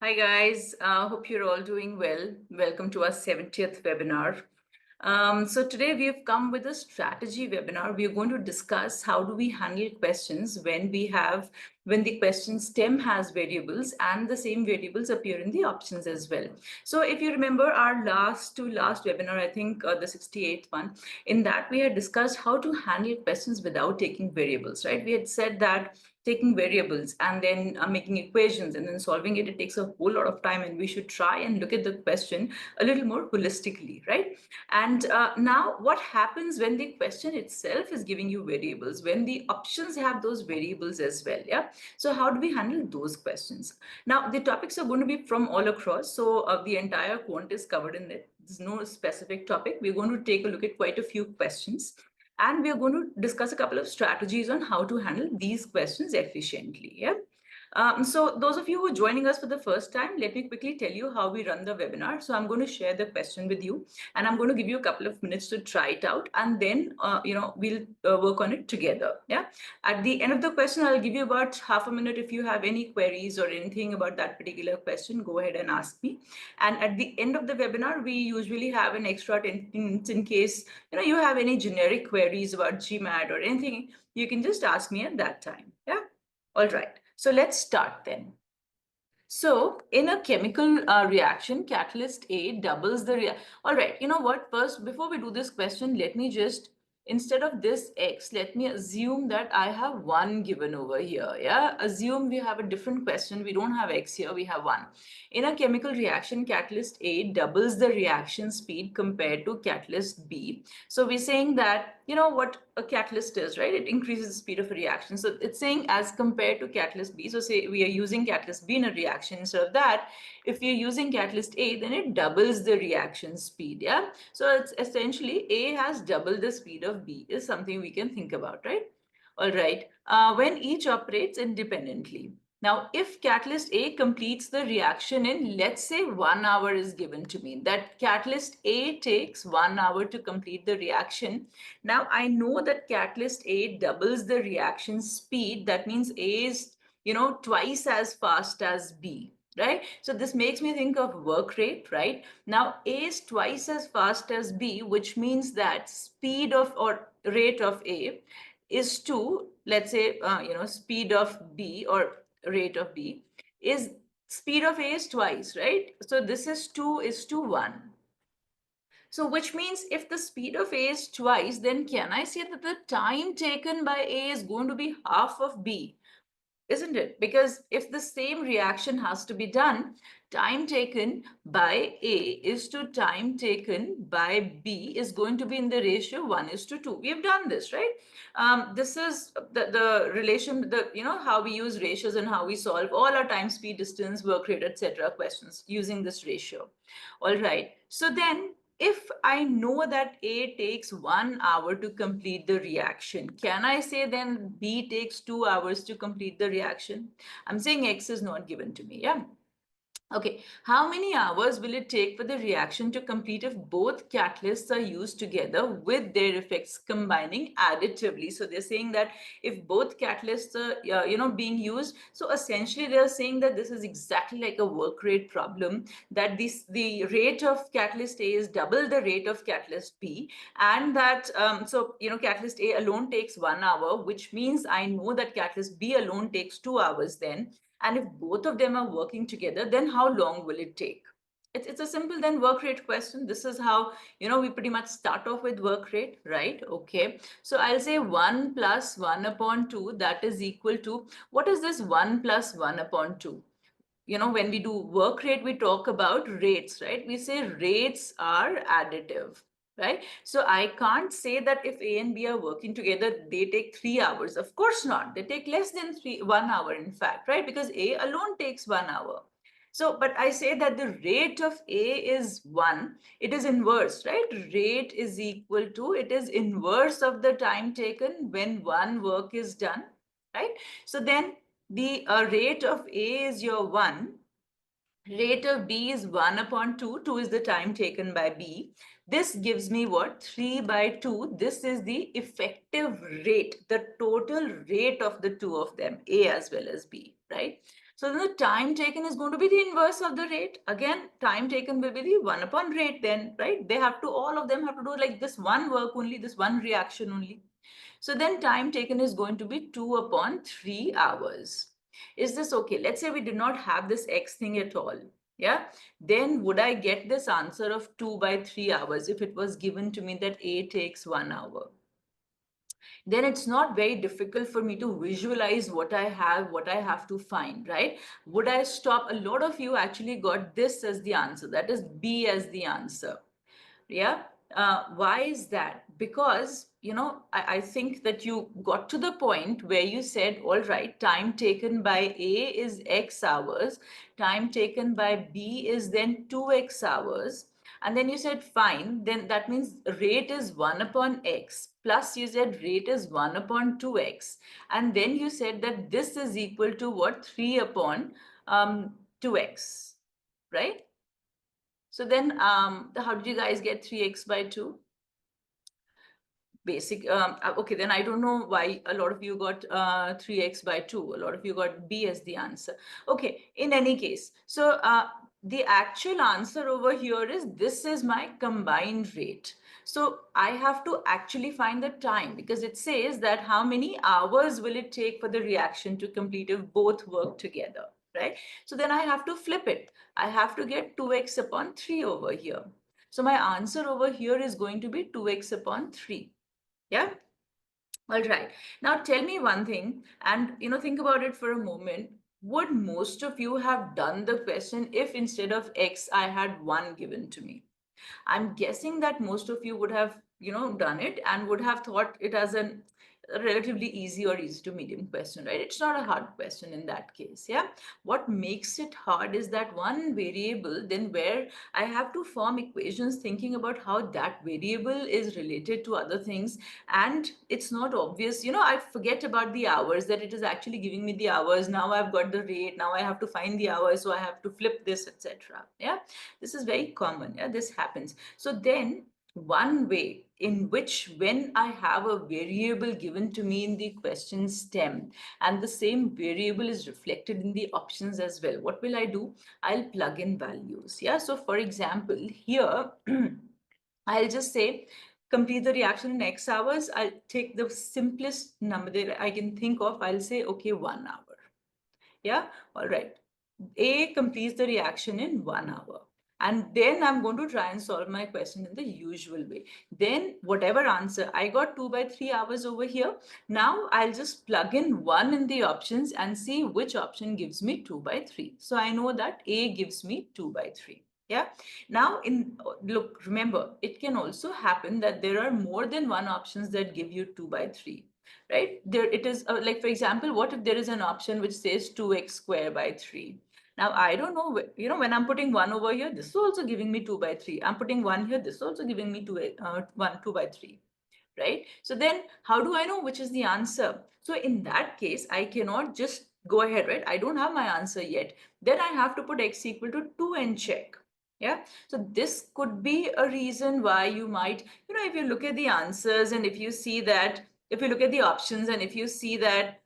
Hi guys, hope you're all doing well. Welcome to our 70th webinar. So today we've come with a strategy webinar. We're going to discuss how do we handle questions when the question stem has variables and the same variables appear in the options as well. So if you remember our last webinar, I think the 68th one, in that we had discussed how to handle questions without taking variables, right? We had said that taking variables and then making equations and then solving it takes a whole lot of time, and we should try and look at the question a little more holistically, right? And now what happens when the question itself is giving you variables, when the options have those variables as well? Yeah. So how do we handle those questions? Now the topics are going to be from all across, so the entire quant is covered in it. There's no specific topic. We're going to take a look at quite a few questions, and we are going to discuss a couple of strategies on how to handle these questions efficiently. Yeah. So those of you who are joining us for the first time, let me quickly tell you how we run the webinar. So I'm going to share the question with you, and I'm going to give you a couple of minutes to try it out, and then we'll work on it together. Yeah. At the end of the question, I'll give you about half a minute. If you have any queries or anything about that particular question, go ahead and ask me. And at the end of the webinar, we usually have an extra 10 minutes in case you have any generic queries about GMAT or anything. You can just ask me at that time. Yeah. All right. So let's start then. So in a chemical reaction, catalyst A doubles the All right, you know what? First, before we do this question, let me just, instead of this X, let me assume that I have 1 given over here. Yeah, assume we have a different question. We don't have X here, we have 1. In a chemical reaction, catalyst A doubles the reaction speed compared to catalyst B. So we're saying that, you know what a catalyst is, right? It increases the speed of a reaction. So it's saying as compared to catalyst B. So say we are using catalyst B in a reaction. Instead of that, if you're using catalyst A, then it doubles the reaction speed. Yeah. So it's essentially A has double the speed of B is something we can think about, right? All right. When each operates independently. Now, if catalyst A completes the reaction in, let's say 1 hour is given to me, that catalyst A takes 1 hour to complete the reaction. Now, I know that catalyst A doubles the reaction speed. That means A is, twice as fast as B, right? So this makes me think of work rate, right? Now, A is twice as fast as B, which means that speed of or rate of A is 2, let's say, speed of B or rate of B is speed of A is twice, right? So this is 2 is to 1. So which means if the speed of A is twice, then can I say that the time taken by A is going to be half of B? Isn't it? Because if the same reaction has to be done, time taken by A is to time taken by B is going to be in the ratio 1:2. We have done this, right? This is the relation, how we use ratios and how we solve all our time, speed, distance, work rate, etc. questions using this ratio. All right. So then if I know that A takes 1 hour to complete the reaction, can I say then B takes 2 hours to complete the reaction? I'm saying X is not given to me, yeah? Okay, how many hours will it take for the reaction to complete if both catalysts are used together with their effects combining additively? So they're saying that if both catalysts are, being used, so essentially they're saying that this is exactly like a work rate problem, that the rate of catalyst A is double the rate of catalyst B, and that, catalyst A alone takes 1 hour, which means I know that catalyst B alone takes 2 hours then. And if both of them are working together, then how long will it take? It's a simple then work rate question. This is how, we pretty much start off with work rate, right? Okay. So I'll say 1 plus 1 upon 2, that is equal to, what is this 1 plus 1 upon 2? When we do work rate, we talk about rates, right? We say rates are additive, right? So I can't say that if A and B are working together, they take 3 hours. Of course not. They take less than 1 hour, in fact, right? Because A alone takes 1 hour. So, but I say that the rate of A is 1. It is inverse, right? Rate is equal to, it is inverse of the time taken when one work is done, right? So then the rate of A is your 1. Rate of B is 1 upon 2. 2 is the time taken by B. This gives me what? 3 by 2. This is the effective rate, the total rate of the two of them, A as well as B, right? So then the time taken is going to be the inverse of the rate. Again, time taken will be the 1 upon rate then, right? They have to, all of them have to do like this one work only, this one reaction only. So then time taken is going to be 2 upon 3 hours. Is this okay? Let's say we did not have this X thing at all. Yeah. Then would I get this answer of 2 by 3 hours if it was given to me that A takes 1 hour? Then it's not very difficult for me to visualize what I have, what I have to find, right? Would I stop? A lot of you actually got this as the answer, that is B as the answer. Yeah. Why is that? Because, I think that you got to the point where you said, all right, time taken by A is X hours, time taken by B is then 2X hours. And then you said, fine, then that means rate is 1 upon X. Plus you said rate is 1 upon 2X. And then you said that this is equal to what? 3 upon 2X, right? So then how did you guys get 3X by 2? Basic, okay, then I don't know why a lot of you got 3X by 2. A lot of you got B as the answer. Okay, in any case, so the actual answer over here is this is my combined rate. So I have to actually find the time because it says that how many hours will it take for the reaction to complete if both work together, right? So then I have to flip it. I have to get 2X upon 3 over here. So my answer over here is going to be 2X upon 3. Yeah. All right. Now tell me one thing, and think about it for a moment. Would most of you have done the question if instead of X, I had 1 given to me? I'm guessing that most of you would have, done it and would have thought it as a relatively easy or easy to medium question, right? It's not a hard question in that case, yeah? What makes it hard is that one variable, then where I have to form equations thinking about how that variable is related to other things, and it's not obvious. I forget about the hours, that it is actually giving me the hours. Now I've got the rate, now I have to find the hours, so I have to flip this, etc. Yeah, this is very common. Yeah, this happens. So then one way in which, when I have a variable given to me in the question stem and the same variable is reflected in the options as well, what will I do? I'll plug in values. Yeah, so for example here I'll just say complete the reaction in X hours. I'll take the simplest number that I can think of. I'll say, okay, 1 hour. Yeah, all right. A completes the reaction in 1 hour. And then I'm going to try and solve my question in the usual way. Then whatever answer, I got 2 by 3 hours over here. Now I'll just plug in 1 in the options and see which option gives me 2 by 3. So I know that A gives me 2 by 3. Yeah. Now look, remember, it can also happen that there are more than one options that give you 2 by 3. Right? There it is, like for example, what if there is an option which says 2x square by 3? Now I don't know, when I'm putting 1 over here, this is also giving me 2 by 3. I'm putting 1 here, this is also giving me 2 by 3. Right? So then how do I know which is the answer? So in that case, I cannot just go ahead, right? I don't have my answer yet. Then I have to put x equal to 2 and check. Yeah. So this could be a reason why you might, if you look at the answers and if you see that, if you look at the options and if you see that,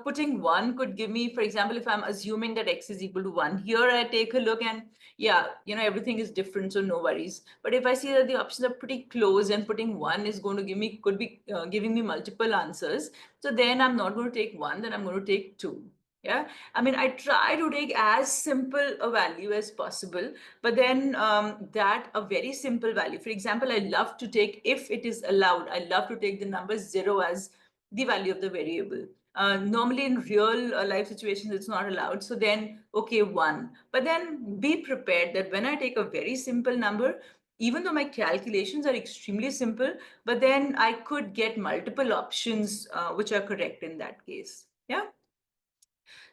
putting 1 could give me, for example, if I'm assuming that x is equal to 1, here I take a look and yeah, everything is different, so no worries. But if I see that the options are pretty close and putting 1 is going to give me, could be giving me multiple answers, so then I'm not going to take 1, then I'm going to take 2. Yeah, I mean, I try to take as simple a value as possible, but then that a very simple value. For example, I love to take, if it is allowed, I love to take the number 0 as the value of the variable. Normally in real life situations, it's not allowed. So then, okay, 1. But then be prepared that when I take a very simple number, even though my calculations are extremely simple, but then I could get multiple options which are correct in that case. Yeah.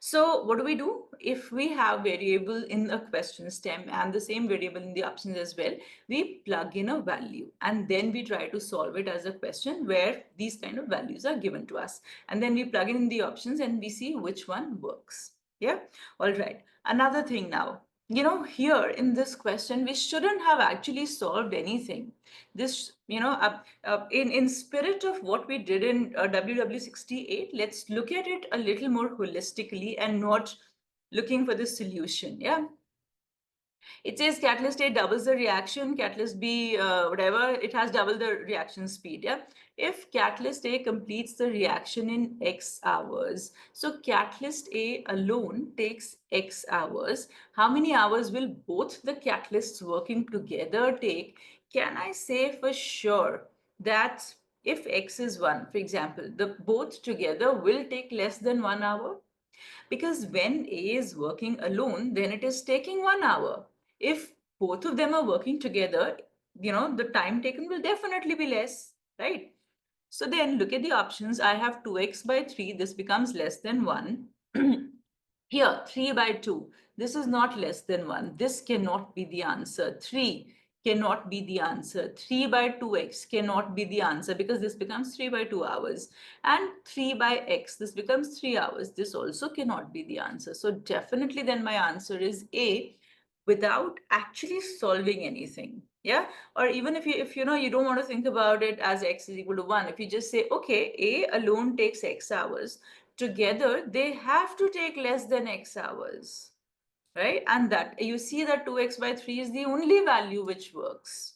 So what do we do? If we have variable in a question stem and the same variable in the options as well, we plug in a value and then we try to solve it as a question where these kind of values are given to us. And then we plug in the options and we see which one works. Yeah. All right. Another thing now, here in this question, we shouldn't have actually solved anything. This, in spirit of what we did in WW68, let's look at it a little more holistically and not looking for the solution. Yeah. It says catalyst A doubles the reaction, catalyst B, whatever, it has double the reaction speed. Yeah. If catalyst A completes the reaction in X hours, so catalyst A alone takes X hours. How many hours will both the catalysts working together take? Can I say for sure that if X is 1, for example, the both together will take less than 1 hour? Because when A is working alone, then it is taking 1 hour. If both of them are working together, the time taken will definitely be less, right? So then look at the options. I have 2x by 3. This becomes less than 1. Here, 3 by 2. This is not less than 1. This cannot be the answer. 3 cannot be the answer. 3 by 2x cannot be the answer because this becomes 3 by 2 hours. And 3 by x, this becomes 3 hours. This also cannot be the answer. So definitely then my answer is A, without actually solving anything. Yeah. Or even if you don't want to think about it as x is equal to 1, if you just say, okay, A alone takes x hours, together they have to take less than x hours, right? And that you see that 2x by 3 is the only value which works.